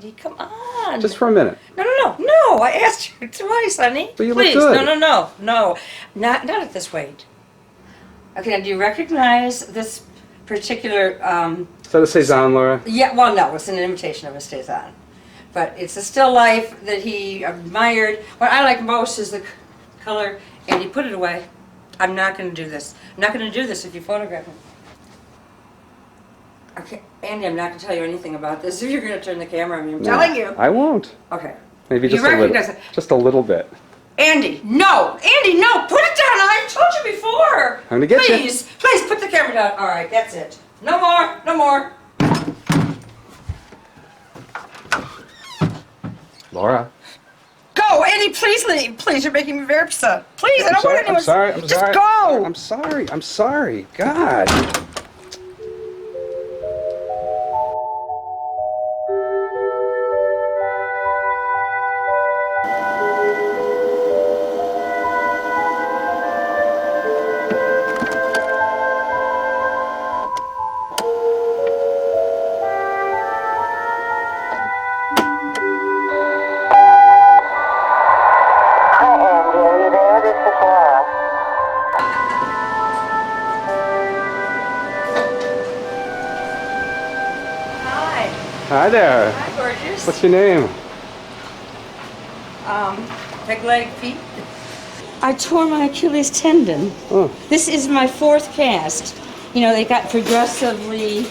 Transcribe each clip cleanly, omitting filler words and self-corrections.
Andy, come on. Just for a minute. No, I asked you twice, honey. But you Please, look good. no. Not at this weight. Okay, now do you recognize this particular, Is that a Cezanne, Laura? yeah, well, no, it's an imitation of a Cezanne. But it's a still life that he admired. What I like most is the color, and he put it away. I'm not going to do this. I'm not going to do this if you photograph him. Okay, Andy, I'm not going to tell you anything about this if you're going to turn the camera on me. I'm telling you. I won't. Okay. Maybe You just a little. recognize it. Just a little bit. Andy, no! Andy, no! Put it down! I told you before! I'm going to get you. Please, put the camera down. All right, that's it. No more. Laura. Go, Andy, please leave. Please, you're making me very upset. Please, I don't want anyone. I'm sorry. Just go! I'm sorry. God. Hi there. Hi, gorgeous. What's your name? Peg leg Pete. I tore my Achilles tendon. Oh. This is my fourth cast. You know, they got progressively,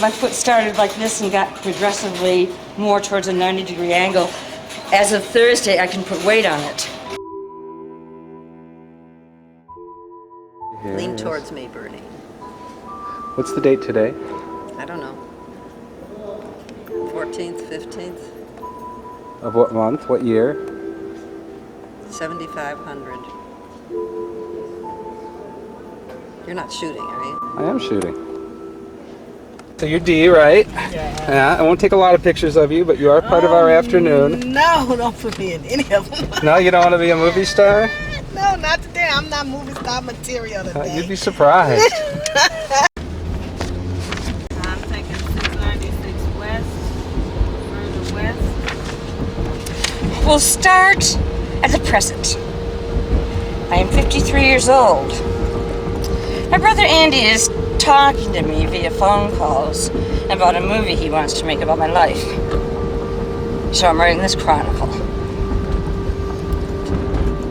my foot started like this and got progressively more towards a 90-degree angle. As of Thursday, I can put weight on it. Yes. Lean towards me, Bernie. What's the date today? I don't know. 14th, 15th, Of what month? What year? 7,500. You're not shooting, are you? I am shooting. So you're D, right? Yeah. I won't take a lot of pictures of you, but you are part of our afternoon. No, don't put me in any of them. No, you don't want to be a movie star? No, not today. I'm not movie star material today. You'd be surprised. I'm taking 696 west, further west. We'll start at the present. I am 53 years old. My brother Andy is talking to me via phone calls about a movie he wants to make about my life. So I'm writing this chronicle.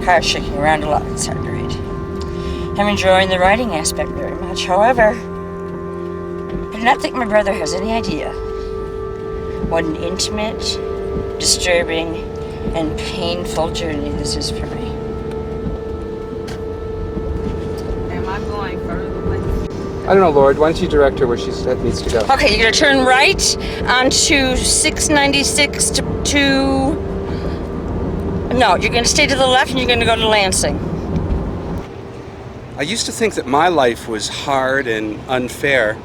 Car's shaking around a lot in third grade. I'm enjoying the writing aspect very much. However, I do not think my brother has any idea what an intimate, disturbing, and painful journey this is for me. Am I going further west? I don't know, Lord. Why don't you direct her where she needs to go? Okay, you're gonna turn right onto 696 No, you're gonna stay to the left and you're gonna go to Lansing. I used to think that my life was hard and unfair,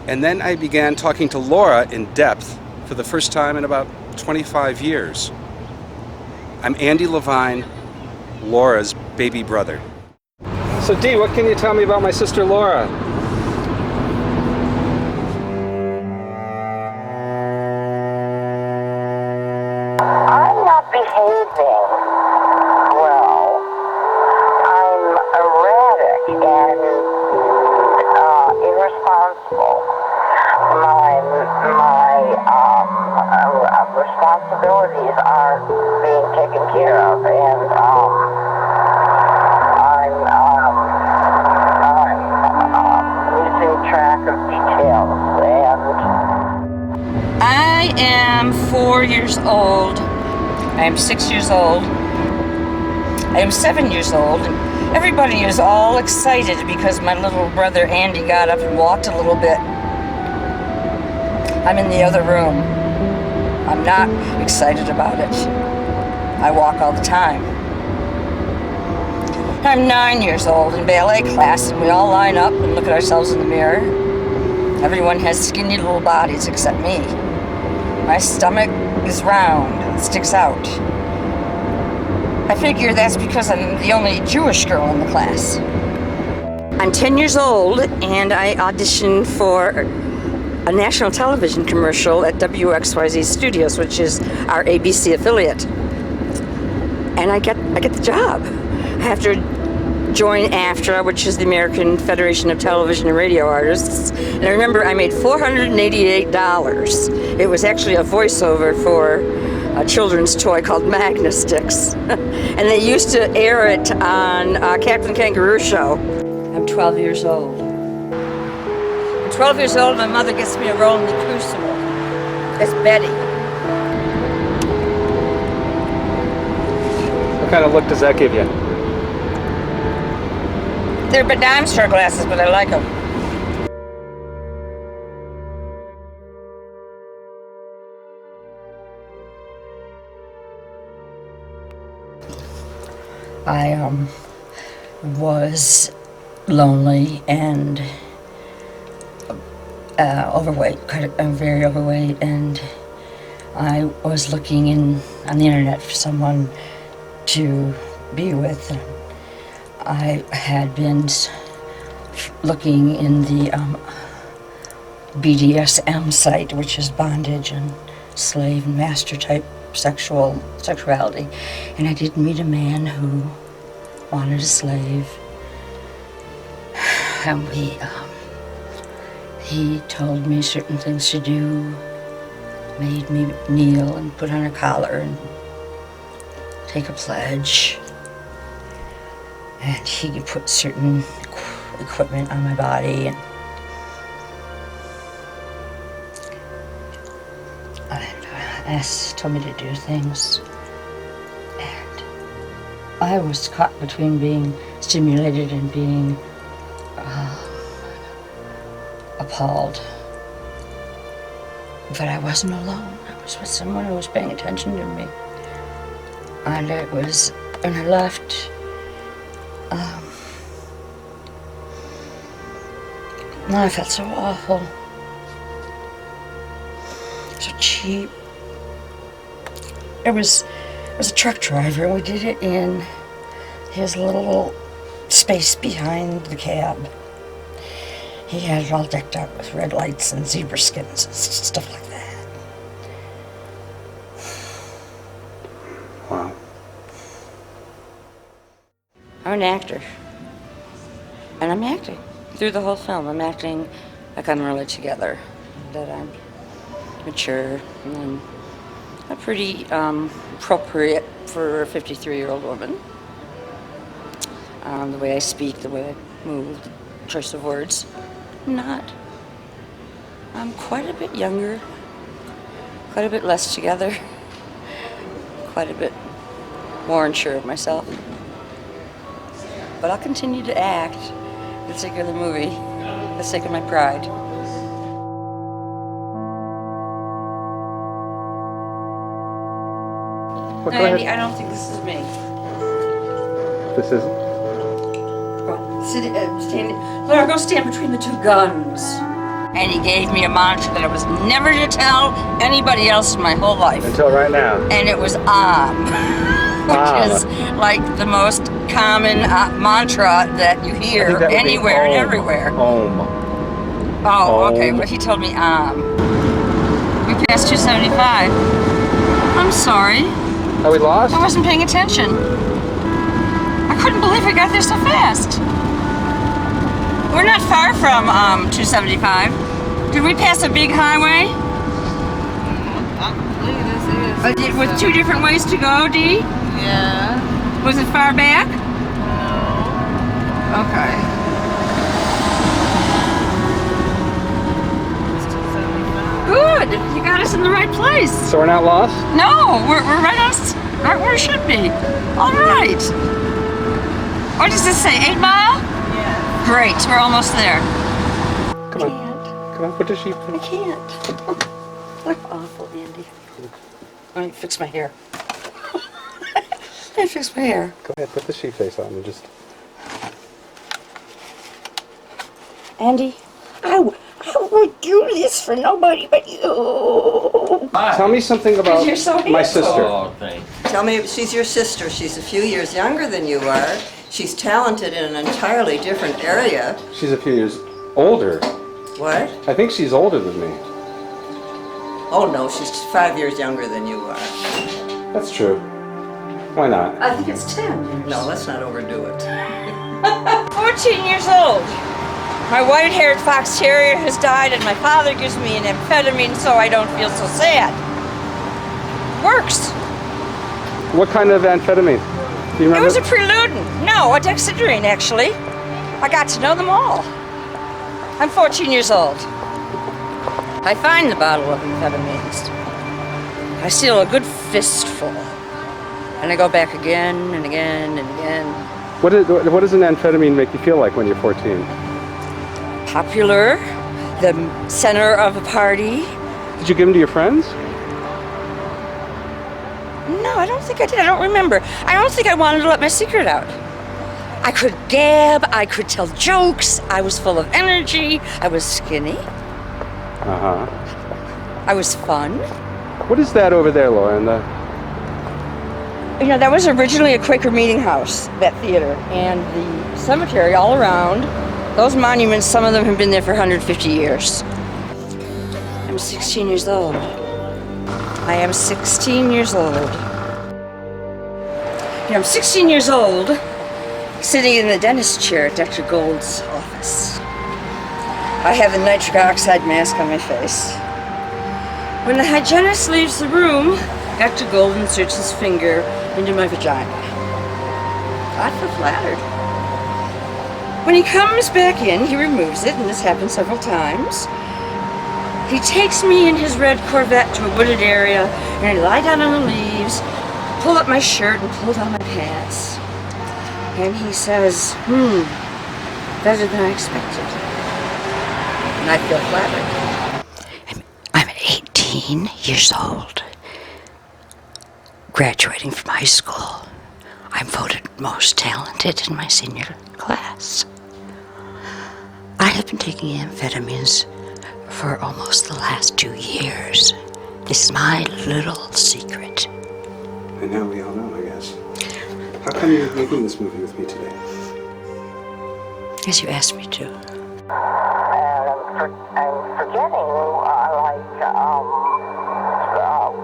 and then I began talking to Laura in depth for the first time in about 25 years. I'm Andy Levine, Laura's baby brother. So Dee, what can you tell me about my sister Laura? I'm not behaving well. I'm erratic and irresponsible. My responsibilities aren't being taken care of, and I'm losing track of details. And I am 4 years old. I am 6 years old. I am 7 years old. And everybody is all excited because my little brother Andy got up and walked a little bit. I'm in the other room. I'm not excited about it. I walk all the time. I'm 9 years old in ballet class, and we all line up and look at ourselves in the mirror. Everyone has skinny little bodies except me. My stomach is round and sticks out. I figure that's because I'm the only Jewish girl in the class. I'm 10 years old, and I auditioned for a national television commercial at WXYZ Studios, which is our ABC affiliate. And I get the job. I have to join AFTRA, which is the American Federation of Television and Radio Artists. And I remember I made $488. It was actually a voiceover for a children's toy called Magna Sticks. And they used to air it on Captain Kangaroo Show. I'm 12 years old. I'm 12 years old, my mother gets me a role in the Crucible as Betty. What kind of look does that give you? They're dime store glasses, but I like them. I was lonely and overweight, very overweight, and I was looking on the internet for someone to be with. I had been looking in the BDSM site, which is bondage and slave and master type sexuality, and I did meet a man who wanted a slave, and he told me certain things to do, made me kneel and put on a collar and take a pledge, and he put certain equipment on my body, and told me to do things, and I was caught between being stimulated and being appalled. But I wasn't alone. I was with someone who was paying attention to me. And it was, when I left, I felt so awful, so cheap. It was a truck driver, and we did it in his little space behind the cab. He had it all decked out with red lights and zebra skins and stuff like that. Wow. I'm an actor, and I'm acting through the whole film. I'm acting like I'm really together, that I'm mature, and I'm pretty appropriate for a 53-year-old woman. The way I speak, the way I move, the choice of words. I'm quite a bit younger, quite a bit less together, quite a bit more unsure of myself. But I'll continue to act for the sake of the movie, for the sake of my pride. Well, No, Andy, I don't think this is me. This isn't? Laura, go stand between the two guns. And he gave me a mantra that I was never to tell anybody else in my whole life. Until right now. And it was which is like the most common mantra that you hear anywhere and everywhere. Oh, okay. Well, he told me We passed 275. I'm sorry. Are we lost? I wasn't paying attention. I couldn't believe we got there so fast. We're not far from 275. Did we pass a big highway? With two different ways to go, Dee? Yeah. Was it far back? No. Okay. Good. You got us in the right place. So we're not lost? No, we're right where it should be. All right. What does this say? 8 Mile? Yeah. Great. We're almost there. Come on. Come on, put the sheep in. I can't. Look awful, Andy. Let me fix my hair. Let me fix my hair. Go ahead, put the sheep face on and just... Andy, I would do this for nobody but you. Tell me something about You're so my handsome. sister. Oh, thanks. Tell me, she's your sister. She's a few years younger than you are. She's talented in an entirely different area. She's a few years older. What? I think she's older than me. Oh no, she's 5 years younger than you are. That's true. Why not? I think it's 10. No, let's not overdo it. 14 years old. My white-haired fox terrier has died and my father gives me an amphetamine so I don't feel so sad. Works. What kind of amphetamine? Do you It remember? was a preludin. No, a dexedrine, actually. I got to know them all. I'm 14 years old. I find the bottle of amphetamines. I steal a good fistful. And I go back again and again and again. What does an amphetamine make you feel like when you're 14? Popular, the center of a party. Did you give them to your friends? No, I don't think I did. I don't remember. I don't think I wanted to let my secret out. I could gab, I could tell jokes, I was full of energy, I was skinny, Uh-huh. I was fun. What is that over there, Laura? You know, that was originally a Quaker meeting house, that theater, and the cemetery all around. Those monuments, some of them have been there for 150 years. I'm 16 years old. I am 16 years old. You know, I'm 16 years old, sitting in the dentist chair at Dr. Gold's office. I have the nitric oxide mask on my face. When the hygienist leaves the room, Dr. Gold inserts his finger into my vagina. I feel flattered. When he comes back in, he removes it, and this happened several times. He takes me in his red Corvette to a wooded area, and I lie down on the leaves, pull up my shirt, and pull down my pants. And he says, better than I expected. And I feel flattered. I'm 18 years old, graduating from high school. I'm voted most talented in my senior class. I have been taking amphetamines for almost the last 2 years. This is my little secret. And now we all know, I guess. How come you're making this movie with me today? As you asked me to. And I'm forgetting,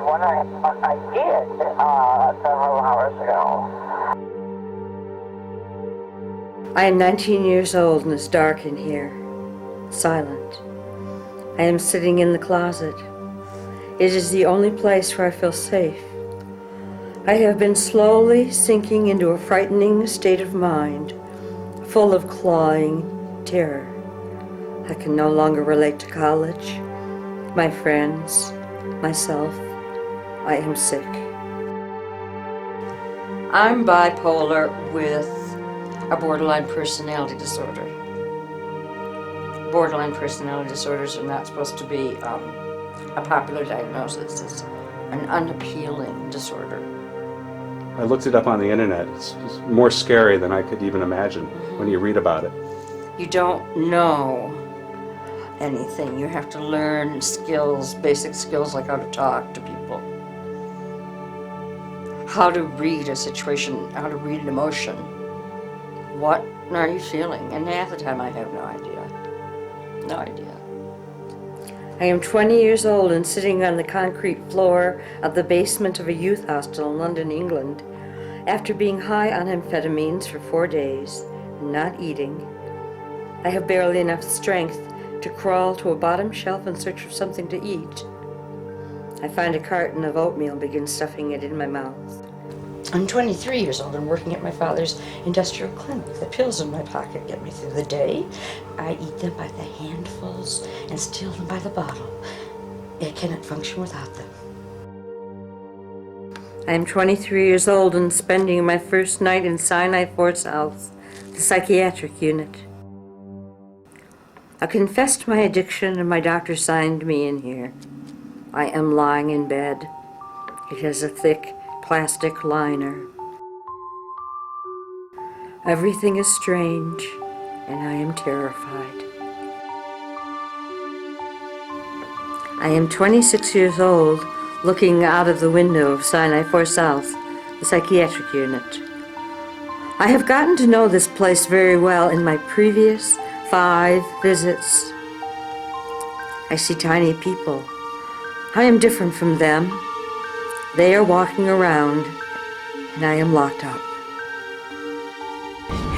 what I did several hours ago. I am 19 years old and it's dark in here, silent. I am sitting in the closet. It is the only place where I feel safe. I have been slowly sinking into a frightening state of mind, full of clawing terror. I can no longer relate to college, my friends, myself. I am sick. I'm bipolar with a borderline personality disorder. Borderline personality disorders are not supposed to be a popular diagnosis. It's an unappealing disorder. I looked it up on the internet. It's more scary than I could even imagine when you read about it. You don't know anything. You have to learn skills, basic skills like how to talk to people, how to read a situation, how to read an emotion. What are you feeling? And half the time I have no idea. No idea. I am 20 years old and sitting on the concrete floor of the basement of a youth hostel in London, England, after being high on amphetamines for 4 days and not eating. I have barely enough strength to crawl to a bottom shelf in search of something to eat. I find a carton of oatmeal and begin stuffing it in my mouth. I'm 23 years old and working at my father's industrial clinic. The pills in my pocket get me through the day. I eat them by the handfuls and steal them by the bottle. I cannot function without them. I am 23 years old and spending my first night in Sinai Force Health, the psychiatric unit. I confessed my addiction and my doctor signed me in here. I am lying in bed. It has a thick plastic liner. Everything is strange, and I am terrified. I am 26 years old, looking out of the window of Sinai 4 South, the psychiatric unit. I have gotten to know this place very well in my previous 5 visits. I see tiny people. I am different from them. They are walking around, and I am locked up.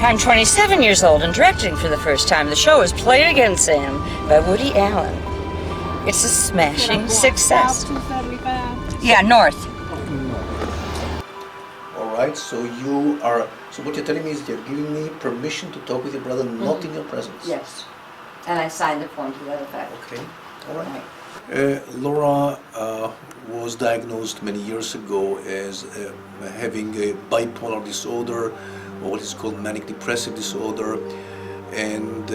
I'm 27 years old and directing for the first time. The show is Play It Again, Sam, by Woody Allen. It's a smashing success. Yeah, north. All right, so what you're telling me is you're giving me permission to talk with your brother, not in your presence. Yes. And I signed the form to that effect. Okay, all right. Laura was diagnosed many years ago as having a bipolar disorder, or what is called manic depressive disorder, and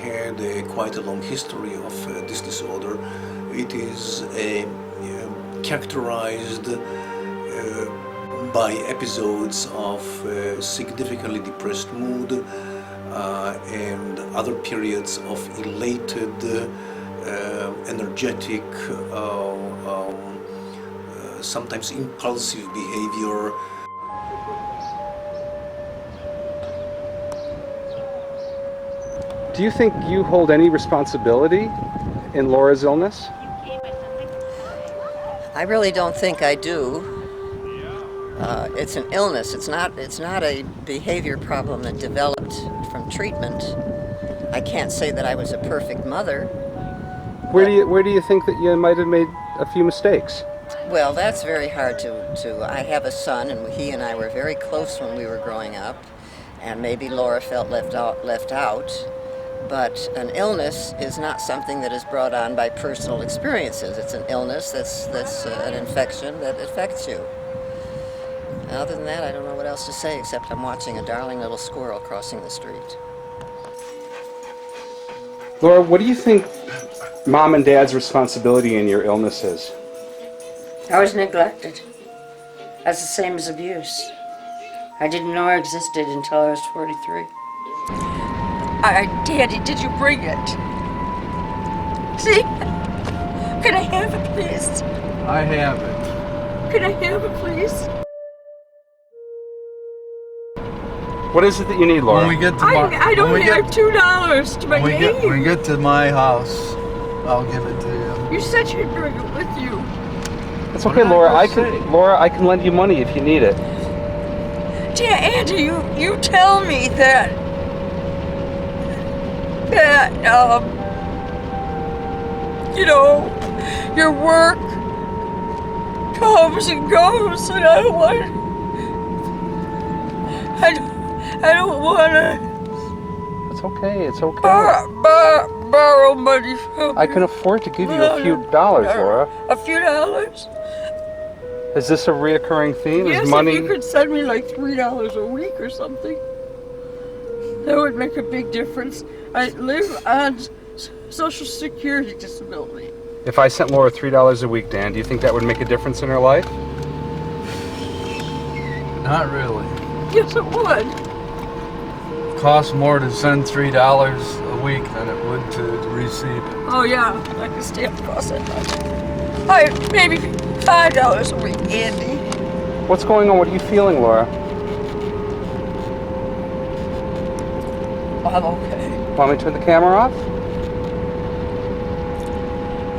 had quite a long history of this disorder. It is characterized by episodes of significantly depressed mood and other periods of elated, energetic, sometimes impulsive behavior. Do you think you hold any responsibility in Laura's illness? I really don't think I do. It's an illness. It's not a behavior problem that developed from treatment. I can't say that I was a perfect mother. Where do you think that you might have made a few mistakes? Well, that's very hard to. I have a son, and he and I were very close when we were growing up, and maybe Laura felt left out. But an illness is not something that is brought on by personal experiences. It's an illness that's an infection that affects you. Other than that, I don't know what else to say, except I'm watching a darling little squirrel crossing the street. Laura, what do you think Mom and Dad's responsibility in your illness is? I was neglected. That's the same as abuse. I didn't know it existed until I was 43. Daddy, did you bring it? See? Can I have it, please? I have it. Can I have it, please? What is it that you need, Laura? When we get to I don't have $2 to my name. when we get to my house, I'll give it to you. You said you'd bring it with you. It's okay, Laura. I can lend you money if you need it. Dear Andy, you tell me that your work comes and goes, and I don't want to. It's okay. It's okay. Borrow money from I can afford to give you a few dollars, Laura. A few dollars? Is this a reoccurring theme? Yes, Is money? if you could send me like $3 a week or something, that would make a big difference. I live on Social Security disability. If I sent Laura $3 a week, Dan, do you think that would make a difference in her life? Not really. Yes, it would. It costs more to send $3 a week than it would to receive it. Oh yeah, I can stay across that much. Maybe $5 a week, Andy. What's going on? What are you feeling, Laura? I'm okay. Want me to turn the camera off?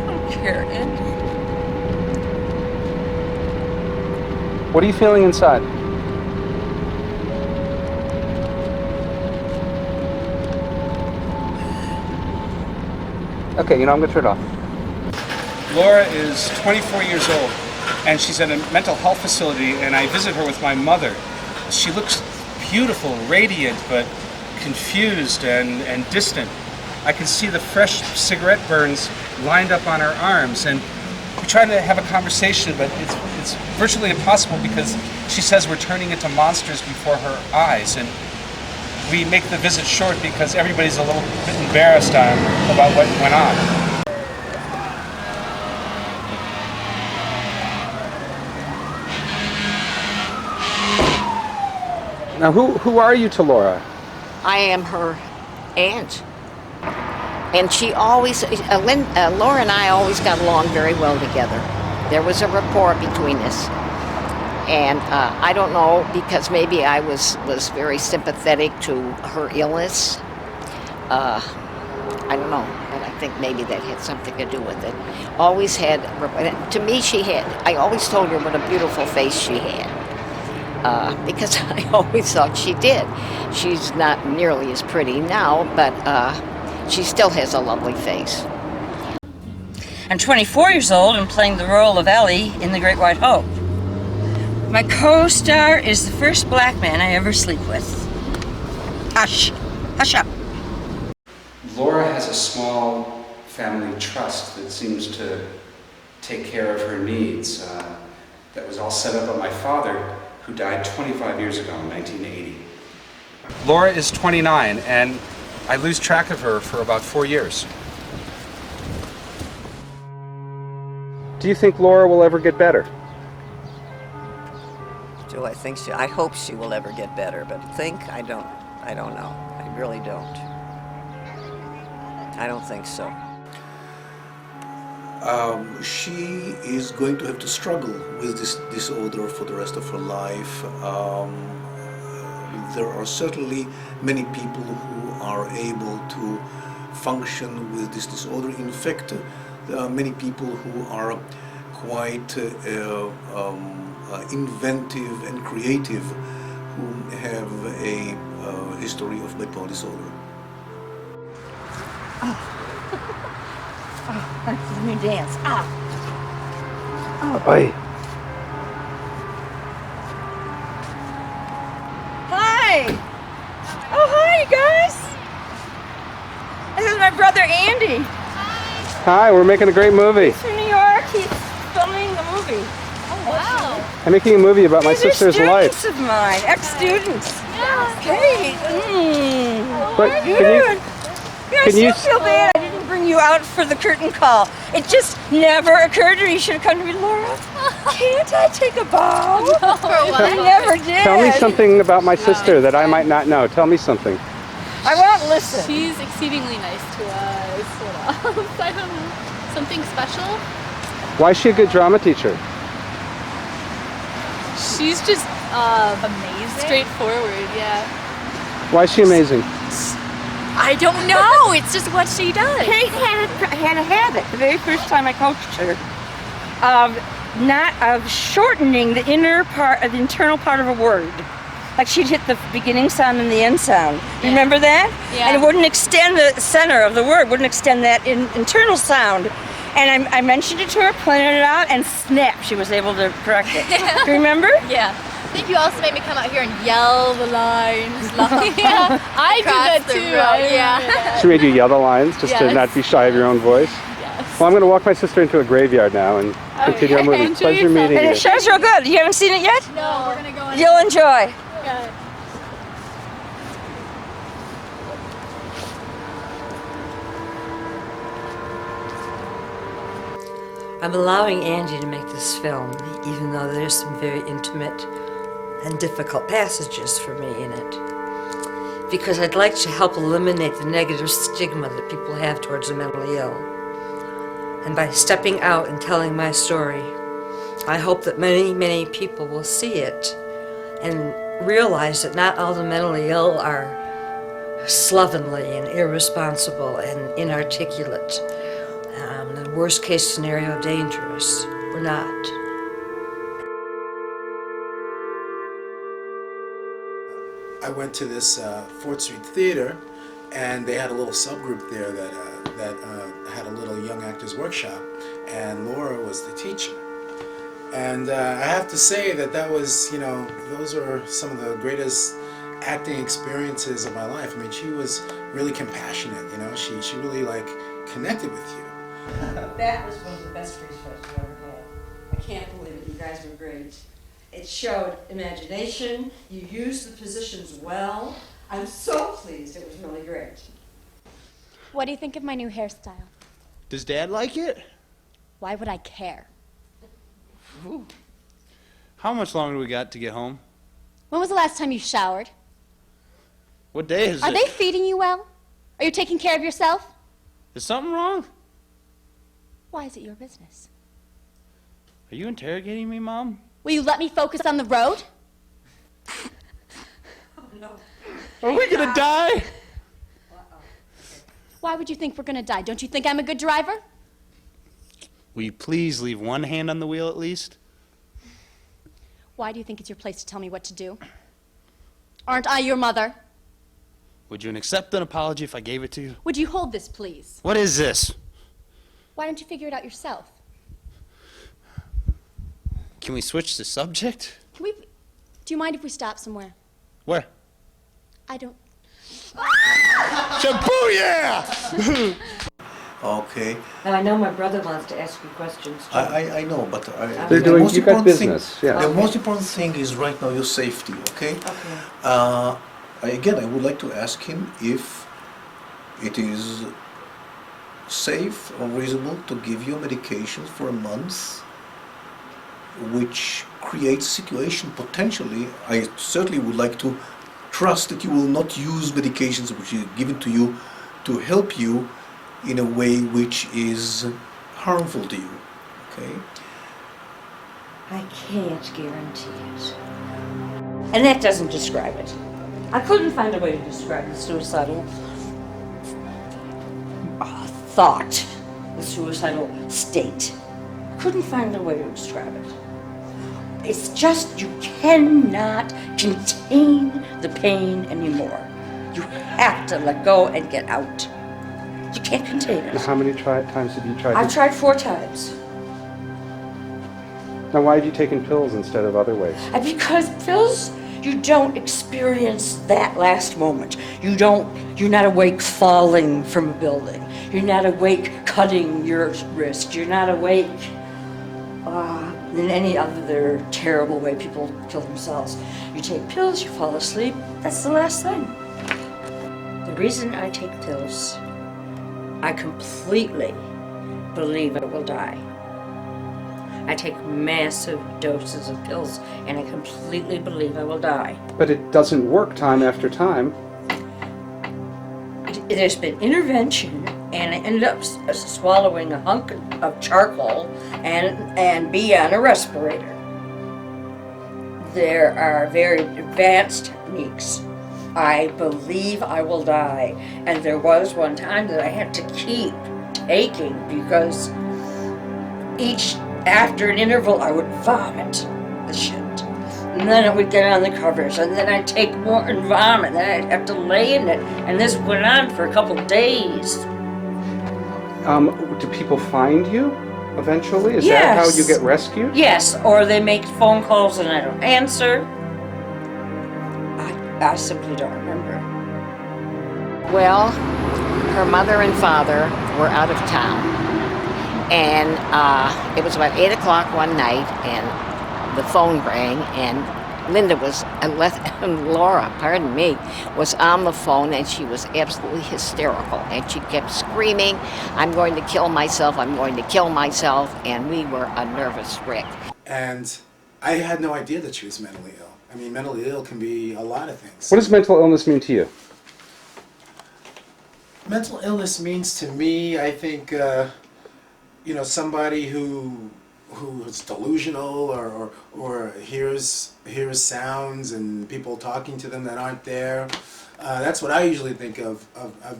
I don't care, Andy. What are you feeling inside? Okay, I'm going to turn it off. Laura is 24 years old, and she's at a mental health facility, and I visit her with my mother. She looks beautiful, radiant, but confused and distant. I can see the fresh cigarette burns lined up on her arms, and we try to have a conversation, but it's virtually impossible because she says we're turning into monsters before her eyes, and we make the visit short because everybody's a little bit embarrassed about what went on. Now, who are you to Laura? I am her aunt. And she always, Laura and I always got along very well together. There was a rapport between us. And I don't know, because maybe I was very sympathetic to her illness. I don't know, but I think maybe that had something to do with it. Always had, to me I always told her what a beautiful face she had. Because I always thought she did. She's not nearly as pretty now, but she still has a lovely face. I'm 24 years old and playing the role of Ellie in The Great White Hope. My co-star is the first black man I ever sleep with. Hush. Hush up. Laura has a small family trust that seems to take care of her needs. That was all set up by my father, who died 25 years ago in 1980. Laura is 29, and I lose track of her for about 4 years. Do you think Laura will ever get better? Do I think I hope she will ever get better, but I don't know. I really don't. I don't think so. She is going to have to struggle with this disorder for the rest of her life. There are certainly many people who are able to function with this disorder. In fact, there are many people who are quite inventive and creative who have a history of bipolar disorder. That's the new dance. Ah. Oi. Hi! Oh, hi, you guys! This is my brother Andy. Hi, we're making a great movie. He's from New York. He's filming the movie. Oh, wow. I'm making a movie about my These are sister's life. students of mine, ex-students. Kate, But good. I can you still feel bad I didn't bring you out for the curtain call. It just never occurred to me. You should have come to me, Laura. Can't I take a bow? I never did. tell me something about my sister that I might not know. Tell me something. I won't listen. She's exceedingly nice to us. What else? I don't know. Something special? Why is she a good drama teacher? She's just amazing. Straightforward, yeah. Why is she amazing? I don't know. It's just what she does. Kate had a habit the very first time I coached her of shortening the internal part of a word. Like she'd hit the beginning sound and the end sound. You remember that? Yeah. And it wouldn't extend the center of the word, wouldn't extend that internal sound. And I mentioned it to her, pointed it out, and snap, she was able to correct it. Do you remember? Yeah. I think you also made me come out here and yell the lines. Yeah. I do that too. Yeah. She made you yell the lines just to Yes. not be shy of your own voice? Yes. Well, I'm going to walk my sister into a graveyard now and continue our movie. Enjoy Pleasure yourself. meeting And you. it shows real good. You haven't seen it yet? No, we're gonna go in. You'll enjoy. Yeah. I'm allowing Andy to make this film, even though there's some very intimate and difficult passages for me in it, because I'd like to help eliminate the negative stigma that people have towards the mentally ill. And by stepping out and telling my story, I hope that many, many people will see it and realize that not all the mentally ill are slovenly and irresponsible and inarticulate. The worst case scenario, dangerous. We're not. I went to this 4th Street Theater, and they had a little subgroup there that had a little young actors workshop, and Laura was the teacher. And I have to say that was, those were some of the greatest acting experiences of my life. I mean, she was really compassionate, she really connected with you. That was one of the best free shows I've ever had. I can't believe it. You guys were great. It showed imagination. You used the positions well. I'm so pleased. It was really great. What do you think of my new hairstyle? Does Dad like it? Why would I care? Ooh. How much longer do we got to get home? When was the last time you showered? What day is Are it? they feeding you well? Are you taking care of yourself? Is something wrong? Why is it your business? Are you interrogating me, Mom? Will you let me focus on the road? Are we gonna die? Why would you think we're gonna die? Don't you think I'm a good driver? Will you please leave one hand on the wheel at least? Why do you think it's your place to tell me what to do? Aren't I your mother? Would you accept an apology if I gave it to you? Would you hold this, please? What is this? Why don't you figure it out yourself? Can we switch the subject? Do you mind if we stop somewhere? Where? I don't... Shampoo, yeah! Okay. Now, I know my brother wants to ask you questions. Too. I know, but They're doing, you got business, thing, yeah. The most important thing is right now your safety, okay? Okay. Again, I would like to ask him if it is safe or reasonable to give you medication for a month, which creates a situation potentially. I certainly would like to trust that you will not use medications which are given to you to help you in a way which is harmful to you, okay? I can't guarantee it. And that doesn't describe it. I couldn't find a way to describe the suicidal thought, the suicidal state. I couldn't find a way to describe it. It's just you cannot contain the pain anymore. You have to let go and get out. You can't contain it. How many times have you tried? I've tried 4 times. Now, why have you taken pills instead of other ways? Because pills, you don't experience that last moment. You're not awake falling from a building. You're not awake cutting your wrist. You're not awake in any other terrible way people kill themselves. You take pills, you fall asleep, that's the last thing. The reason I take pills, I completely believe I will die. I take massive doses of pills and I completely believe I will die. But it doesn't work time after time. There's been intervention and I ended up swallowing a hunk of charcoal and be on a respirator. There are very advanced techniques. I believe I will die. And there was one time that I had to keep taking because after an interval I would vomit the shit. And then it would get on the covers and then I'd take more and vomit and then I'd have to lay in it. And this went on for a couple days. Do people find you eventually? Is Yes. that how you get rescued? Yes, or they make phone calls and I don't answer. I simply don't remember. Well, her mother and father were out of town. And it was about 8 o'clock one night, and the phone rang, and Laura, pardon me, was on the phone, and she was absolutely hysterical. And she kept screaming, "I'm going to kill myself, I'm going to kill myself," and we were a nervous wreck. And I had no idea that she was mentally ill. I mean, mentally ill can be a lot of things. What does mental illness mean to you? Mental illness means to me, I think, somebody who's delusional or hears sounds and people talking to them that aren't there. That's what I usually think of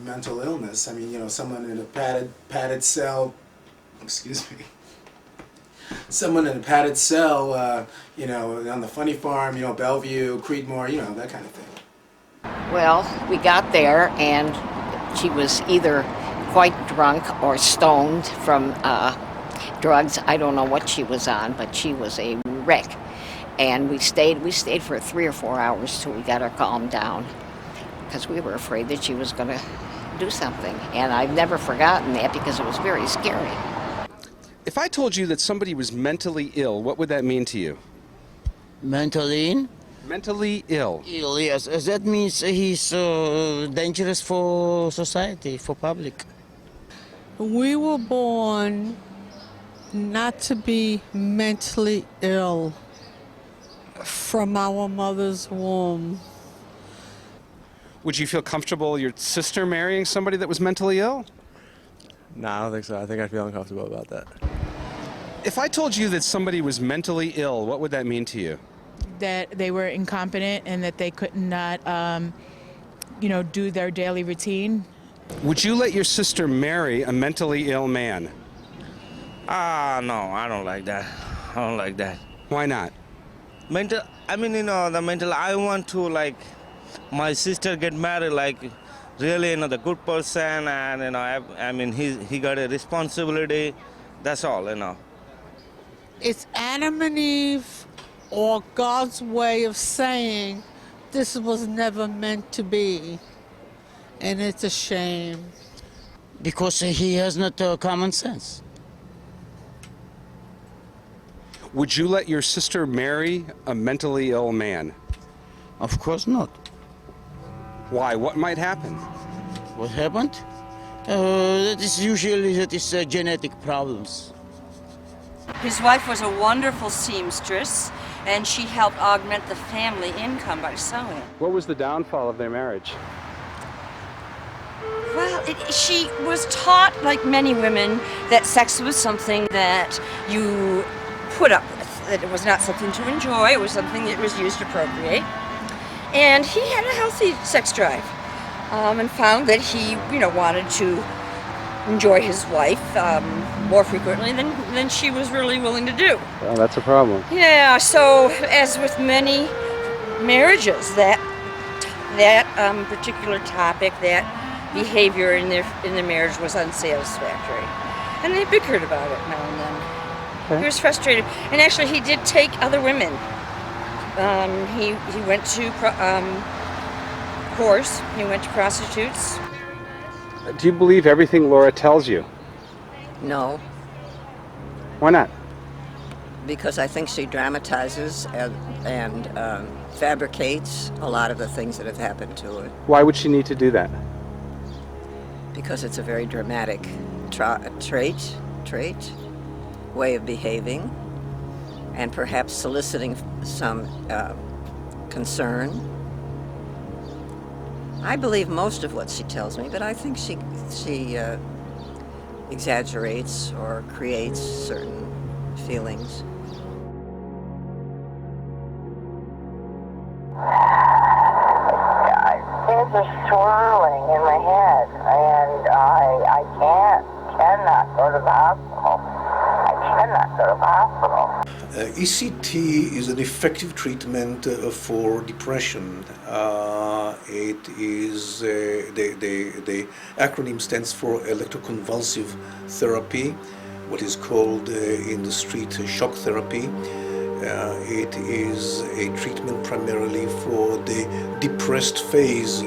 mental illness. I mean, someone in a padded cell. Excuse me. Someone in a padded cell, on the funny farm, Bellevue, Creedmoor, that kind of thing. Well, we got there, and she was either quite drunk or stoned from drugs. I don't know what she was on, but she was a wreck. And we stayed for 3 or 4 hours till we got her calmed down, because we were afraid that she was going to do something. And I've never forgotten that because it was very scary. If I told you that somebody was mentally ill, what would that mean to you? Mentally ill. Yes. That means he's dangerous for society, for public. We were born not to be mentally ill from our mother's womb. Would you feel comfortable your sister marrying somebody that was mentally ill? No, I don't think so. I think I'd feel uncomfortable about that. If I told you that somebody was mentally ill, what would that mean to you? That they were incompetent and that they could not, do their daily routine Would you let your sister marry a mentally ill man? No, I don't like that. I don't like that. Why not? I want to, like, my sister get married, like, really, the good person, and, he got a responsibility. That's all, It's Adam and Eve, or God's way of saying this was never meant to be. And it's a shame. Because he has not common sense. Would you let your sister marry a mentally ill man? Of course not. Why? What might happen? What happened? That is genetic problems. His wife was a wonderful seamstress, and she helped augment the family income by sewing. What was the downfall of their marriage? Well, she was taught, like many women, that sex was something that you put up with, that it was not something to enjoy, it was something that was used to procreate. And he had a healthy sex drive, and found that he, wanted to enjoy his wife more frequently than she was really willing to do. Oh, that's a problem. Yeah, so as with many marriages, that particular topic, that behavior in their marriage was unsatisfactory, and they bickered about it now and then. Okay. He was frustrated, and actually he did take other women. He went to whores. He went to prostitutes. Do you believe everything Laura tells you? No, Why not? because I think she dramatizes and fabricates a lot of the things that have happened to her. Why would she need to do that? Because it's a very dramatic trait, way of behaving, and perhaps soliciting some concern. I believe most of what she tells me, but I think she exaggerates or creates certain feelings. Things are swirling in my head, and I cannot go to the hospital. I cannot go to the hospital. ECT is an effective treatment for depression. It is the acronym stands for electroconvulsive therapy, what is called in the street shock therapy. It is a treatment primarily for the depressed phase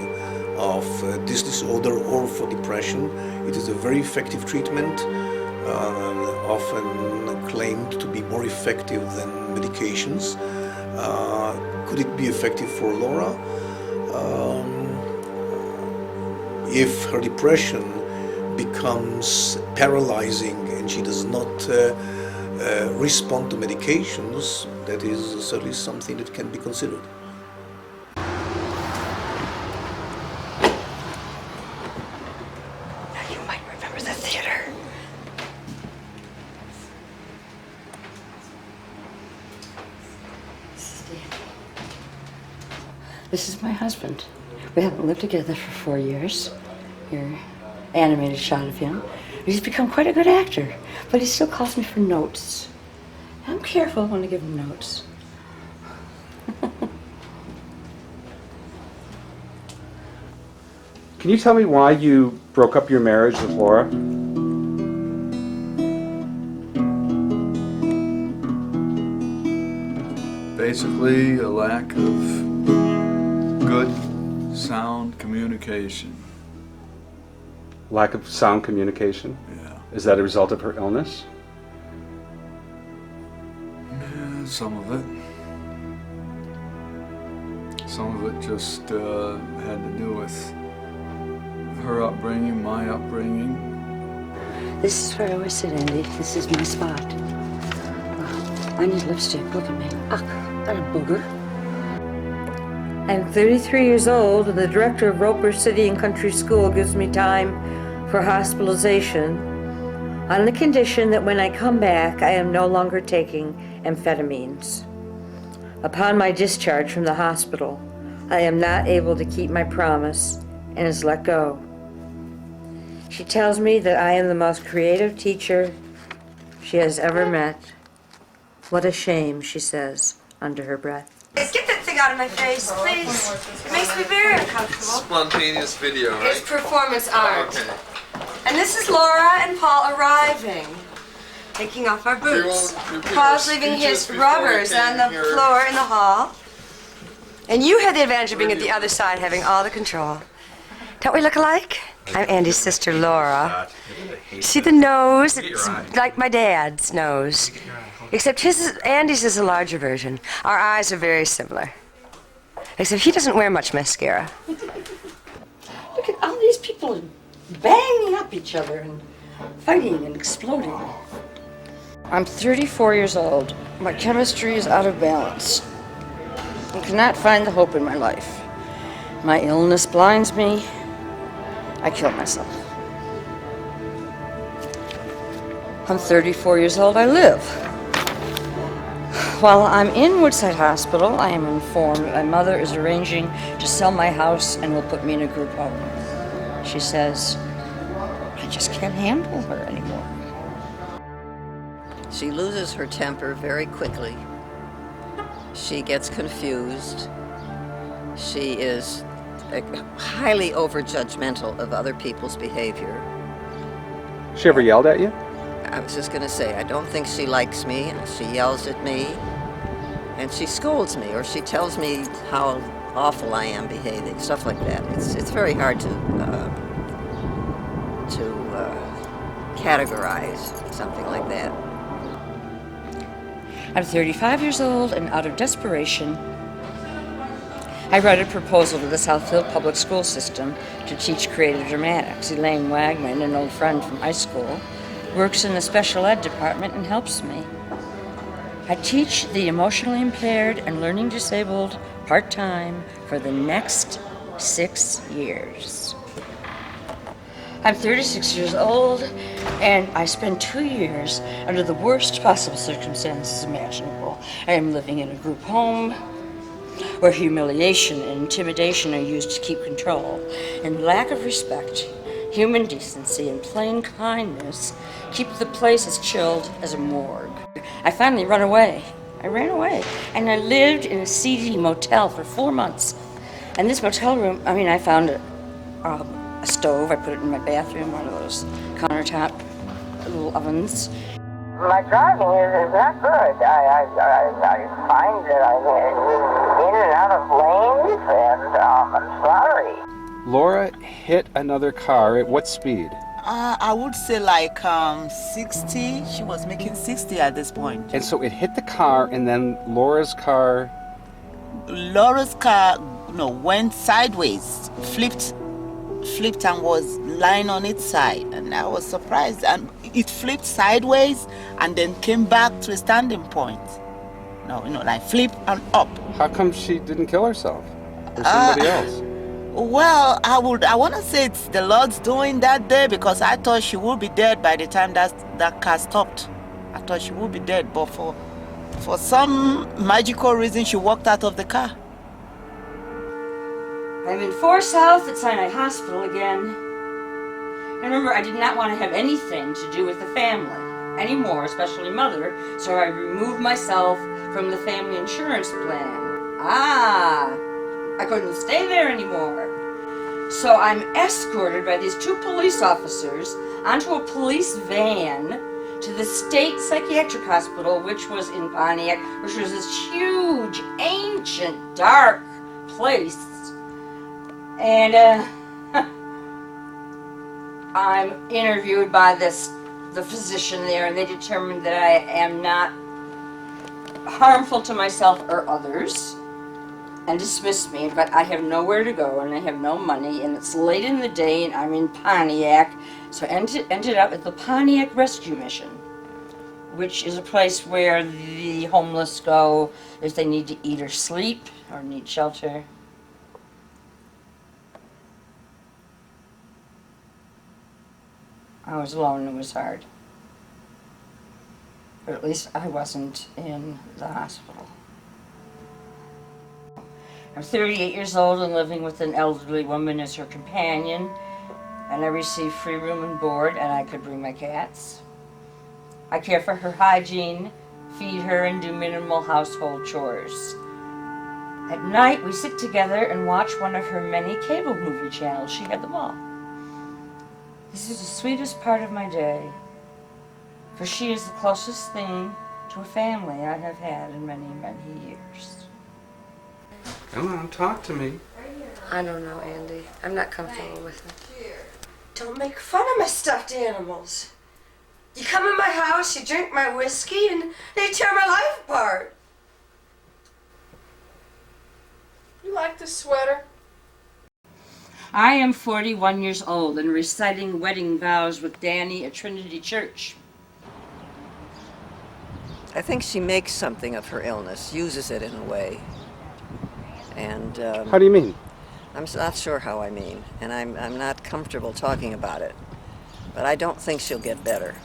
of this disorder or for depression. It is a very effective treatment, often claimed to be more effective than medications. Could it be effective for Laura? If her depression becomes paralyzing and she does not respond to medications, that is certainly something that can be considered. Now you might remember the theater. This is my husband. We haven't lived together for 4 years. Here, animated shot of him. He's become quite a good actor, but he still calls me for notes. I'm careful when I give him notes. Can you tell me why you broke up your marriage with Laura? Basically, a lack of good, sound communication. Lack of sound communication? Yeah. Is that a result of her illness? Yeah, some of it. Some of it just had to do with her upbringing, my upbringing. This is where I always sit, Andy. This is my spot. Oh, I need lipstick. Look at me. Ugh, that a booger. I'm 33 years old, and the director of Roper City and Country School gives me time for hospitalization on the condition that when I come back, I am no longer taking amphetamines. Upon my discharge from the hospital, I am not able to keep my promise and is let go. She tells me that I am the most creative teacher she has ever met. What a shame, she says, under her breath. Get that thing out of my face, please. It makes me very uncomfortable. Spontaneous video, right? It's performance art. Okay. And this is Laura and Paul arriving. Taking off our boots. Paul's leaving his rubbers on the floor in the hall. And you had the advantage of being at the other side, having all the control. Don't we look alike? I'm Andy's sister, Laura. See the nose? It's like my dad's nose. Except Andy's is a larger version. Our eyes are very similar. Except he doesn't wear much mascara. Look at all these people banging up each other and fighting and exploding. I'm 34 years old. My chemistry is out of balance. I cannot find the hope in my life. My illness blinds me. I kill myself. I'm 34 years old. I live. While I'm in Woodside Hospital, I am informed that my mother is arranging to sell my house and will put me in a group home. She says, I just can't handle her anymore. She loses her temper very quickly. She gets confused. She is highly overjudgmental of other people's behavior. She ever yelled at you? I was just going to say, I don't think she likes me, and she yells at me, and she scolds me, or she tells me how awful I am behaving, stuff like that. It's very hard to categorize something like that. I'm 35 years old, and out of desperation, I wrote a proposal to the Southfield Public School System to teach creative dramatics. Elaine Wagman, an old friend from high school, works in the special ed department and helps me. I teach the emotionally impaired and learning disabled part-time for the next 6 years. I'm 36 years old, and I spent 2 years under the worst possible circumstances imaginable. I am living in a group home where humiliation and intimidation are used to keep control, and lack of respect, human decency, and plain kindness keep the place as chilled as a morgue. I finally ran away. I ran away, and I lived in a seedy motel for 4 months. And this motel room, I found a stove. I put it in my bathroom, one of those countertop little ovens. My driving is not good. I find that I'm in and out of lanes, and I'm sorry. Laura hit another car at what speed? I would say like 60. She was making 60 at this point. And so it hit the car, and then Laura's car... Laura's car, went sideways, flipped and was lying on its side, and I was surprised. And it flipped sideways and then came back to a standing point. Like flip and up. How come she didn't kill herself? Or somebody else? Well, I want to say it's the Lord's doing that day, because I thought she would be dead by the time that car stopped. I thought she would be dead, but for some magical reason, she walked out of the car. I'm in 4 South at Sinai Hospital again. And remember, I did not want to have anything to do with the family anymore, especially Mother, so I removed myself from the family insurance plan. I couldn't stay there anymore. So I'm escorted by these 2 police officers onto a police van to the state psychiatric hospital, which was in Pontiac, which was this huge, ancient, dark place. And I'm interviewed by the physician there, and they determined that I am not harmful to myself or others, and dismissed me. But I have nowhere to go, and I have no money, and it's late in the day, and I'm in Pontiac, so I ended up at the Pontiac Rescue Mission, which is a place where the homeless go if they need to eat or sleep or need shelter. I was alone, and it was hard. But at least I wasn't in the hospital. I'm 38 years old and living with an elderly woman as her companion. and I receive free room and board, and I could bring my cats. I care for her hygiene, feed her, and do minimal household chores. At night, we sit together and watch one of her many cable movie channels. She had them all. This is the sweetest part of my day, for she is the closest thing to a family I have had in many, many years. Come on, talk to me. I don't know, Andy. I'm not comfortable with it. Don't make fun of my stuffed animals. You come in my house, you drink my whiskey, and they tear my life apart. You like this sweater? I am 41 years old and reciting wedding vows with Danny at Trinity Church. I think she makes something of her illness, uses it in a way. And How do you mean? I'm not sure how I mean, and I'm not comfortable talking about it. But I don't think she'll get better.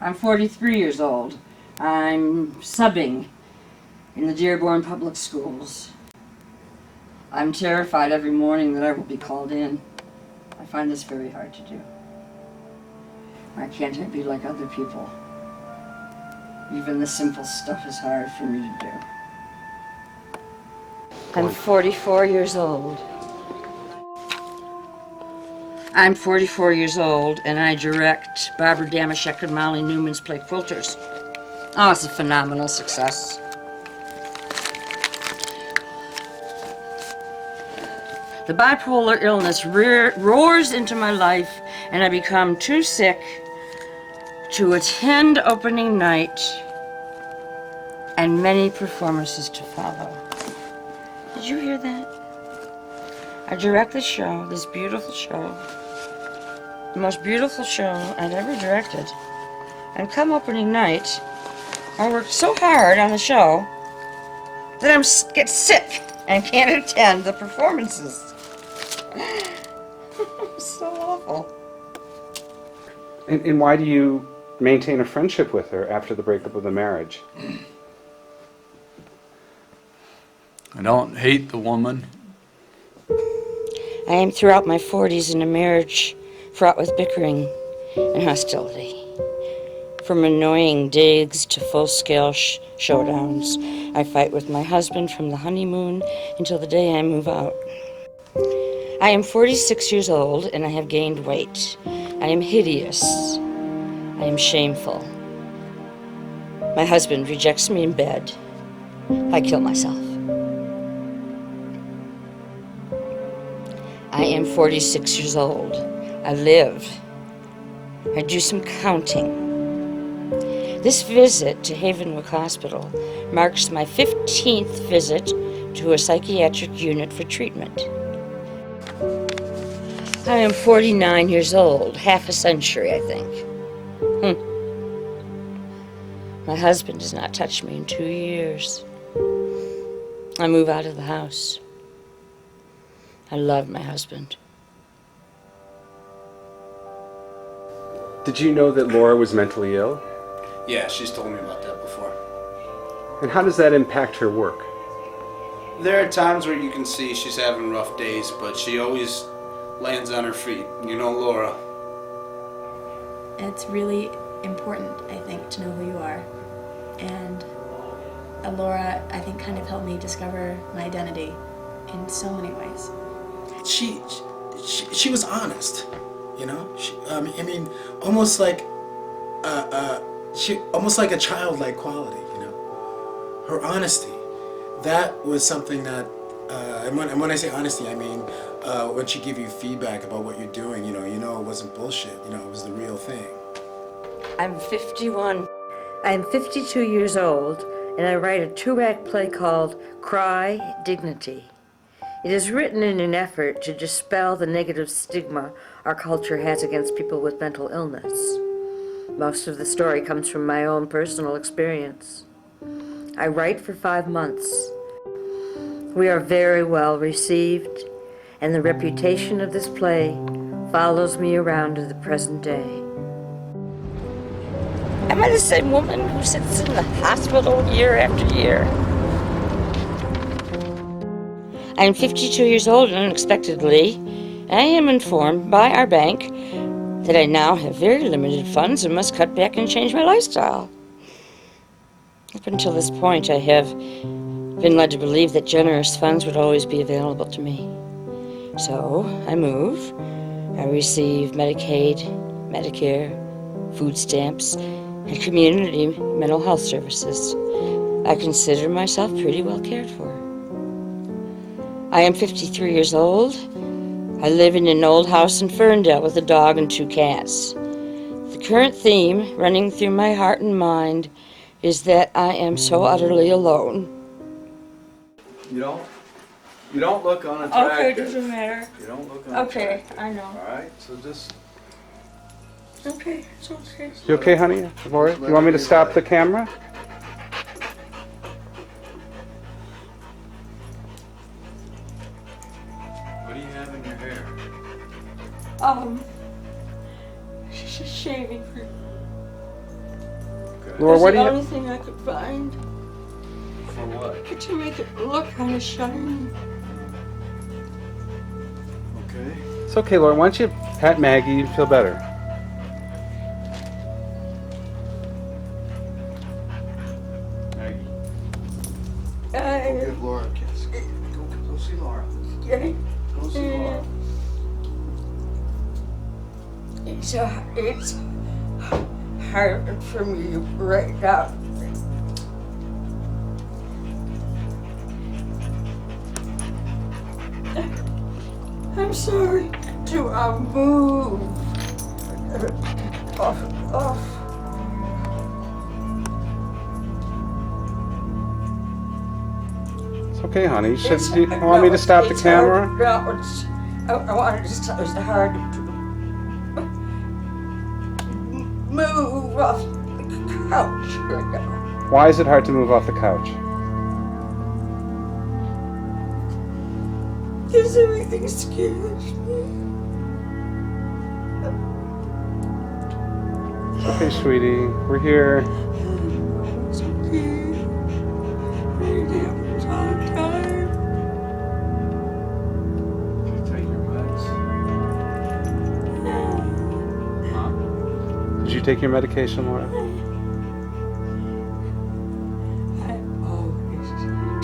I'm 43 years old. I'm subbing in the Dearborn Public Schools. I'm terrified every morning that I will be called in. I find this very hard to do. Why can't I be like other people? Even the simple stuff is hard for me to do. I'm 44 years old. I'm 44 years old, and I direct Barbara Damashek and Molly Newman's play Quilters. Oh, it's a phenomenal success. The bipolar illness roars into my life, and I become too sick to attend opening night and many performances to follow. Did you hear that? I direct the show, this beautiful show, the most beautiful show I've ever directed. And come opening night, I worked so hard on the show that I get sick and can't attend the performances. So awful. And why do you maintain a friendship with her after the breakup of the marriage? I don't hate the woman. I am throughout my 40s in a marriage fraught with bickering and hostility. From annoying digs to full-scale showdowns, I fight with my husband from the honeymoon until the day I move out. I am 46 years old and I have gained weight. I am hideous. I am shameful. My husband rejects me in bed. I kill myself. I am 46 years old. I live. I do some counting. This visit to Havenwick Hospital marks my 15th visit to a psychiatric unit for treatment. I am 49 years old, half a century, I think. My husband has not touched me in 2 years. I move out of the house. I love my husband. Did you know that Laura was mentally ill? Yeah, she's told me about that before. And how does that impact her work? There are times where you can see she's having rough days, but she always lands on her feet. You know Laura. It's really important, I think, to know who you are. And Laura, I think, kind of helped me discover my identity in so many ways. She was honest, you know. I mean, almost like a childlike quality, you know. Her honesty, that was something that, and when I say honesty, I mean when she give you feedback about what you're doing, you know it wasn't bullshit, you know, it was the real thing. I'm 51. I'm 52 years old, and I write a 2-act play called Cry, Dignity. It is written in an effort to dispel the negative stigma our culture has against people with mental illness. Most of the story comes from my own personal experience. I write for 5 months. We are very well received, and the reputation of this play follows me around to the present day. Am I the same woman who sits in the hospital year after year? I am 52 years old and unexpectedly, I am informed by our bank that I now have very limited funds and must cut back and change my lifestyle. Up until this point, I have been led to believe that generous funds would always be available to me. So I move. I receive Medicaid, Medicare, food stamps, and community mental health services. I consider myself pretty well cared for. I am 53 years old. I live in an old house in Ferndale with a dog and 2 cats. The current theme running through my heart and mind is that I am so utterly alone. You don't look unattractive. Okay, doesn't matter. You don't look unattractive. Okay, I know. All right, so just. Okay, it's okay. You okay, honey? Laura, you want me to stop the camera? What do you have in your hair? She's shaving cream. Okay. Laura, what do That's you? the only thing I could find For what? to make it look kind of shiny. Okay. It's okay, Laura. Why don't you pat Maggie? You'd feel better. Maggie. Go give Laura a kiss. Go see Laura. Okay. Go see Laura. It's hard for me right now. I'm sorry to move. Off. It's okay, honey. You want me to stop the camera? No, I wanted to stop. It's hard to move off the couch right now. Why is it hard to move off the couch? Because everything scares me. It's okay, sweetie. We're here. It's okay. It happens all the time. Did you take your meds? Huh? Did you take your medication, Laura? I always take my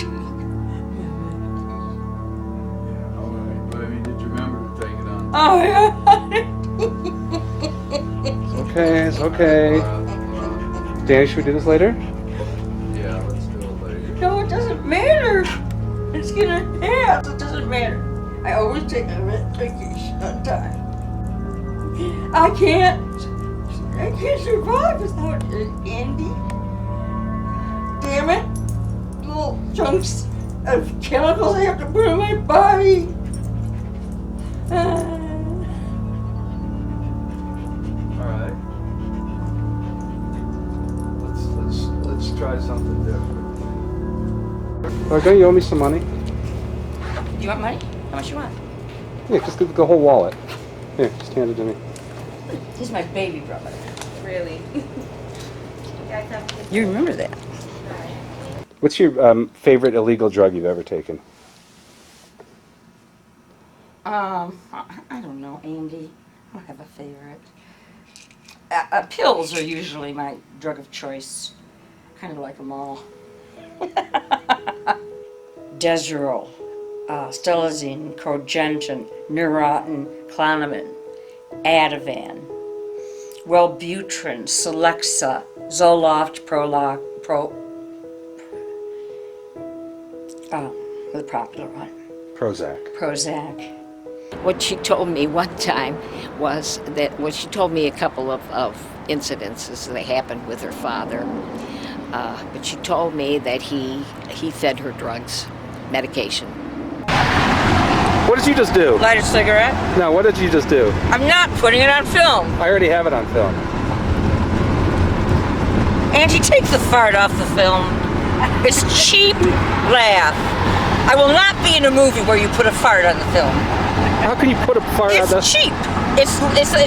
Yeah, all right. But I mean, did you remember to take it on? Oh, yeah. It's okay. Danny, should we do this later? Yeah, let's do it later. No, it doesn't matter. It's gonna pass. It doesn't matter. I always take my medication on time. I can't survive without it, Andy. Damn it. Little chunks of chemicals I have to put in my body. All right. Let's try something different. Laura, don't you owe me some money? Do you want money? How much you want? Yeah, just give the whole wallet. Here, just hand it to me. He's my baby brother. Really? You remember that? What's your favorite illegal drug you've ever taken? I don't know, Andy. I don't have a favorite. Pills are usually my drug of choice. Kind of like them all. Deserol, Stelazine, Cogentin, Neurontin, Clonamine, Ativan, Wellbutrin, Celexa, Zoloft, the popular one. Prozac. What she told me one time was that, well, she told me a couple of incidences that happened with her father. But she told me that he fed her drugs, medication. What did you just do? Light a cigarette? No, what did you just do? I'm not putting it on film. I already have it on film. Angie, take the fart off the film. It's cheap laugh. I will not be in a movie where you put a fart on the film. How can you put a fart on the... It's cheap. It's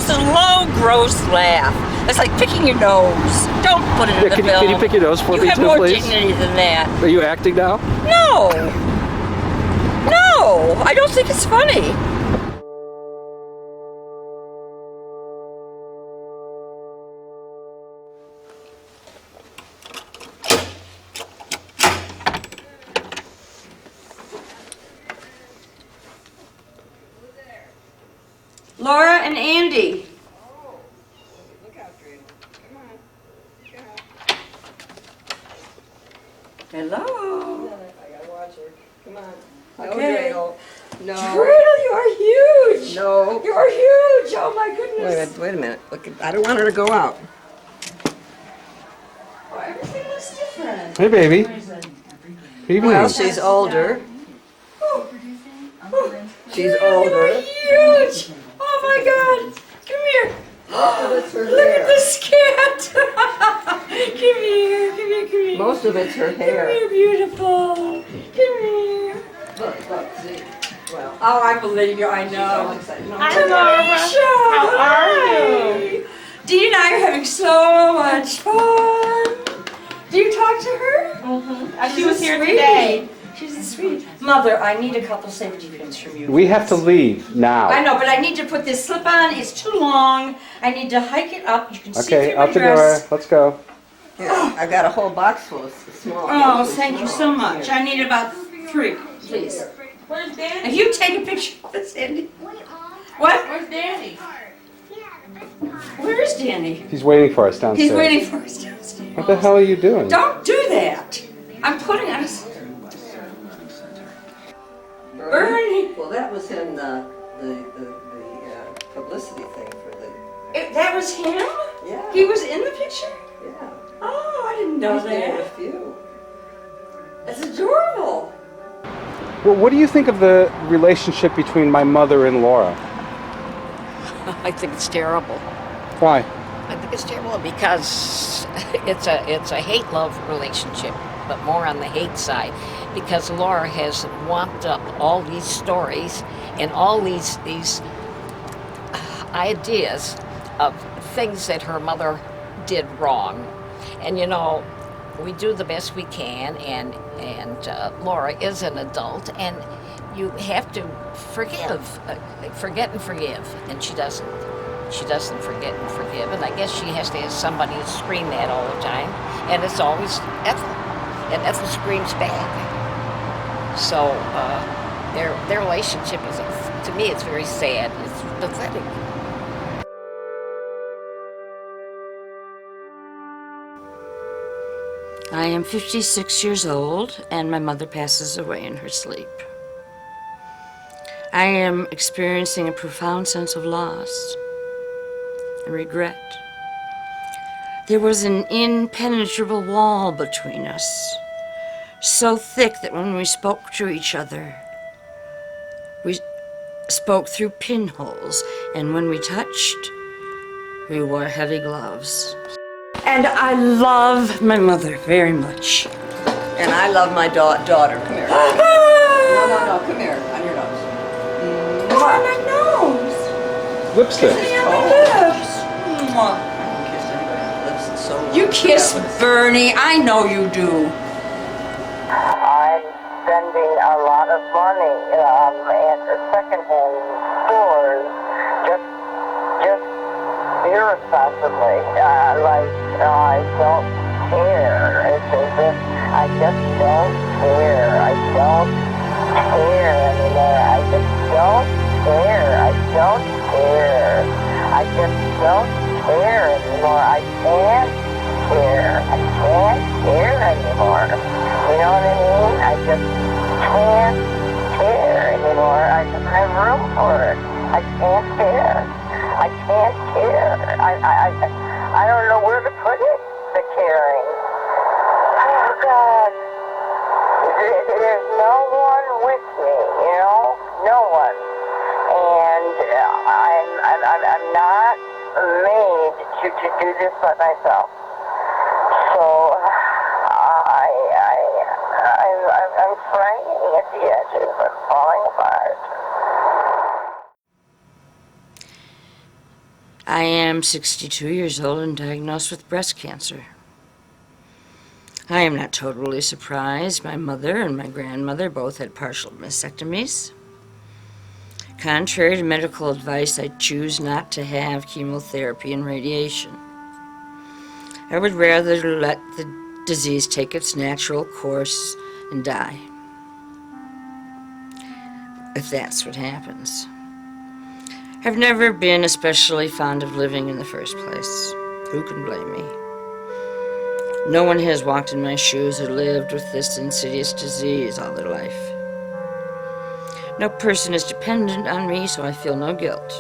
a low, gross laugh. It's like picking your nose. Don't put it in the film. Can you pick your nose for me too, please? You have more dignity than that. Are you acting now? No, I don't think it's funny. Laura and Andy. Hello. I gotta watch her. Come on. Okay. No, no. Dreidel, you are huge. No. You are huge. Oh my goodness. Wait a minute. Look, I don't want her to go out. Oh, everything looks different. Hey, baby. Evening. Well, she's older. She's older. Huge. Oh my God. Come here. Look at this cat. Come here. Come here. Come here. Most of it's her hair. Come here, beautiful. Come here. Look, see. Well, Oh, I believe you. I know. Hi, Laura. How are you? Dee and I are having so much fun. Do you talk to her? Mm-hmm. She She's was a here sweetie. today. She's a sweet. Mother, I need a couple safety pins from you. We have to leave now. I know, but I need to put this slip on. It's too long. I need to hike it up. You can see Okay, through my out the door. dress. Let's go. here, I got a whole box full of small. Oh, mostly thank you small. so much. I need about 3, please. Where's Danny? If you take a picture of this, Andy. What? Where's Danny? Where is Danny? He's waiting for us downstairs. He's waiting for us downstairs. What the hell are you doing? Don't do that. I'm putting on a... Bernie. Well, that was in the publicity thing for the. That was him? Yeah. He was in the picture? Yeah. Oh, I didn't know He's been in a that. few. That's adorable. Well, what do you think of the relationship between my mother and Laura? I think it's terrible. Why? I think it's terrible because it's a hate-love relationship, but more on the hate side, because Laura has womped up all these stories and all these ideas of things that her mother did wrong. And you know, we do the best we can, and Laura is an adult, and you have to forget and forgive, and she doesn't. She doesn't forget and forgive, and I guess she has to have somebody to scream that all the time, and it's always Ethel, and Ethel screams back. So their relationship is, to me, it's very sad. It's pathetic. I am 56 years old, and my mother passes away in her sleep. I am experiencing a profound sense of loss and regret. There was an impenetrable wall between us, so thick that when we spoke to each other, we spoke through pinholes, and when we touched, we wore heavy gloves. And I love my mother very much. And I love my daughter. Come here. No, come here. On your nose. It's on my nose. Lipstick. It's on my lips. Mwah. You kiss Bernie. I know you do. I'm spending a lot of money at secondhand stores, just irresponsibly. I don't care. It's as if I just don't care. I don't care anymore. I just don't care. I don't care. I just don't care anymore. I can't care. I can't care anymore. You know what I mean? I just can't care anymore. I don't have room for it. I can't care. I can't care. I don't know where to put it, the caring. Oh, God. There's no one with me, you know? No one. And I'm not made to do this by myself. So I'm fraying at the edges. I'm falling apart. I am 62 years old and diagnosed with breast cancer. I am not totally surprised. My mother and my grandmother both had partial mastectomies. Contrary to medical advice, I choose not to have chemotherapy and radiation. I would rather let the disease take its natural course and die, if that's what happens. I've never been especially fond of living in the first place. Who can blame me? No one has walked in my shoes or lived with this insidious disease all their life. No person is dependent on me, so I feel no guilt.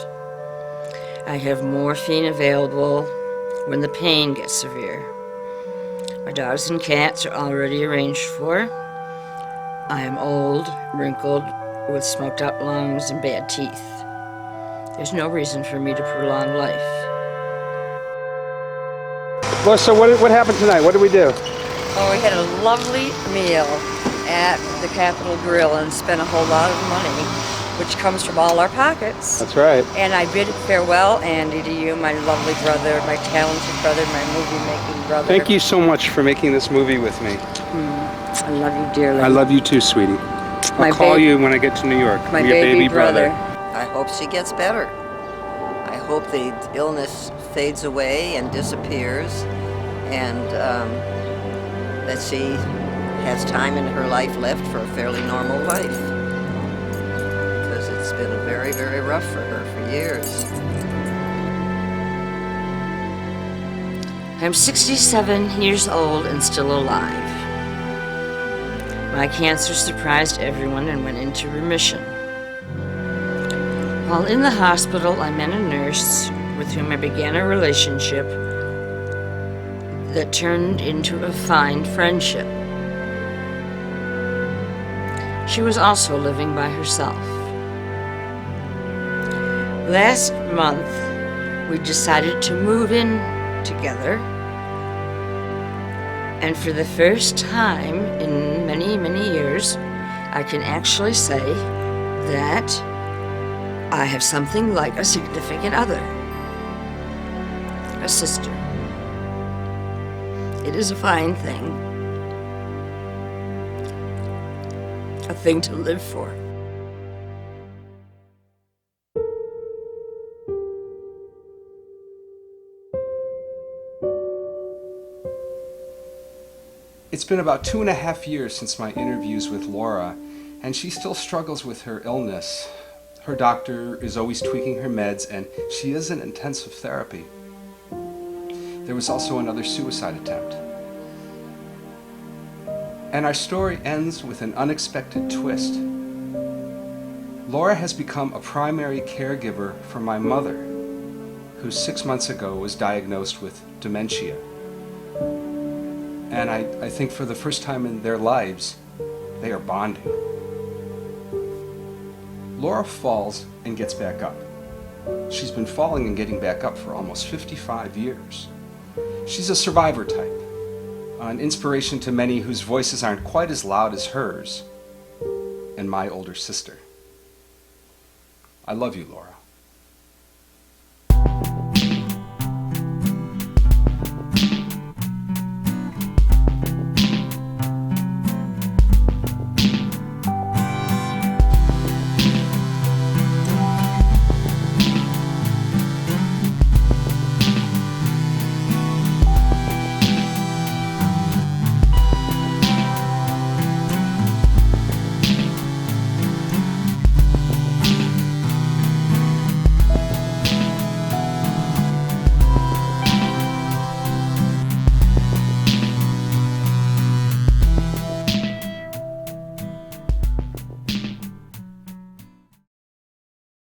I have morphine available when the pain gets severe. My dogs and cats are already arranged for. I am old, wrinkled, with smoked out lungs and bad teeth. There's no reason for me to prolong life. Laura, so what happened tonight? What did we do? Oh, we had a lovely meal at the Capitol Grill and spent a whole lot of money, which comes from all our pockets. That's right. And I bid farewell, Andy, to you, my lovely brother, my talented brother, my movie-making brother. Thank you so much for making this movie with me. I love you dearly. I love you too, sweetie. I'll call you when I get to New York. My Your baby brother. I hope she gets better. I hope the illness fades away and disappears, and that she has time in her life left for a fairly normal life. Because it's been very, very rough for her for years. I'm 67 years old and still alive. My cancer surprised everyone and went into remission. While in the hospital, I met a nurse with whom I began a relationship that turned into a fine friendship. She was also living by herself. Last month, we decided to move in together, and for the first time in many, many years, I can actually say that I have something like a significant other, a sister. It is a fine thing, a thing to live for. It's been about 2.5 years since my interviews with Laura, and she still struggles with her illness. Her doctor is always tweaking her meds, and she is in intensive therapy. There was also another suicide attempt. And our story ends with an unexpected twist. Laura has become a primary caregiver for my mother, who 6 months ago was diagnosed with dementia. And I think for the first time in their lives, they are bonding. Laura falls and gets back up. She's been falling and getting back up for almost 55 years. She's a survivor type, an inspiration to many whose voices aren't quite as loud as hers and my older sister. I love you, Laura.